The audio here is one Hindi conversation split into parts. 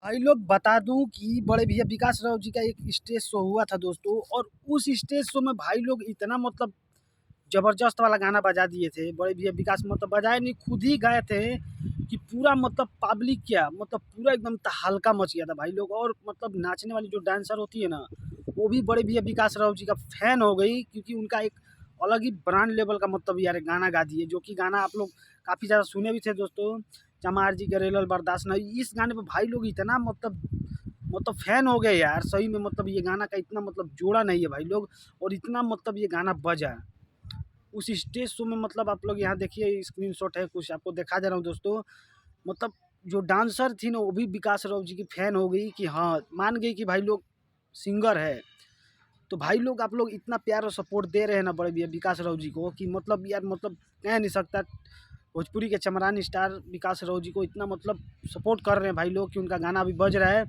भाई लोग बता दूं कि बड़े भैया विकास राव जी का एक स्टेज शो हुआ था दोस्तों। और उस स्टेज शो में भाई लोग इतना मतलब जबरदस्त वाला गाना बजा दिए थे। बड़े भैया विकास मतलब बजाए नहीं, खुद ही गाए थे कि पूरा मतलब पब्लिक क्या मतलब पूरा एकदम हल्का मच गया था भाई लोग। और मतलब नाचने वाली जो डांसर होती है ना, वो भी बड़े भैया विकास राव जी का फैन हो गई, क्योंकि उनका एक अलग ही ब्रांड लेवल का मतलब यार गाना गा दिए, जो कि गाना आप लोग काफ़ी ज़्यादा सुने भी थे दोस्तों। चमार जी करेलल बर्दाश्त नहीं, इस गाने पे भाई लोग इतना मतलब फैन हो गए यार सही में। मतलब ये गाना का इतना मतलब जोड़ा नहीं है भाई लोग, और इतना मतलब ये गाना बजा उस स्टेज शो में। मतलब आप लोग यहाँ देखिए, स्क्रीनशॉट है कुछ आपको दिखा दे रहा हूँ दोस्तों। मतलब जो डांसर थी ना, वो भी विकास राव जी की फैन हो गई कि हाँ, मान गई कि भाई लोग सिंगर है। तो भाई लोग आप लोग इतना प्यार और सपोर्ट दे रहे हैं ना बड़े भैया विकास राव जी को, कि मतलब यार मतलब कह नहीं सकता। भोजपुरी के चमरान स्टार विकास राव जी को इतना मतलब सपोर्ट कर रहे हैं भाई लोग कि उनका गाना अभी बज रहा है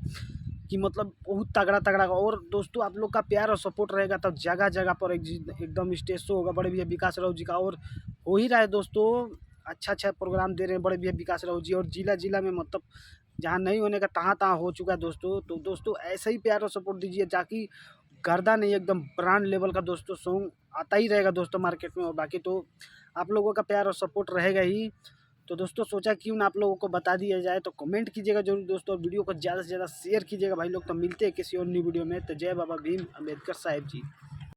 कि मतलब बहुत तगड़ा तगड़ा। और दोस्तों आप लोग का प्यार और सपोर्ट रहेगा तो जगह जगह पर एकदम स्टेज शो होगा बड़े भैया विकास राव जी का। और हो ही रहा है दोस्तों, अच्छा अच्छा प्रोग्राम दे रहे हैं बड़े भैया विकास राव जी। और जिला जिला में मतलब जहाँ नहीं होने का तहाँ तहाँ हो चुका है दोस्तों। तो दोस्तों ऐसे ही प्यार और सपोर्ट दीजिए, ताकि गर्दा नहीं एकदम ब्रांड लेवल का दोस्तों सॉन्ग आता ही रहेगा दोस्तों मार्केट में। और बाकी तो आप लोगों का प्यार और सपोर्ट रहेगा ही। तो दोस्तों सोचा क्यों ना आप लोगों को बता दिया जाए। तो कमेंट कीजिएगा जरूर दोस्तों, और वीडियो को ज़्यादा से ज़्यादा शेयर कीजिएगा भाई लोग। तो मिलते हैं किसी और न्यू वीडियो में। तो जय बाबा भीम अम्बेडकर साहिब जी।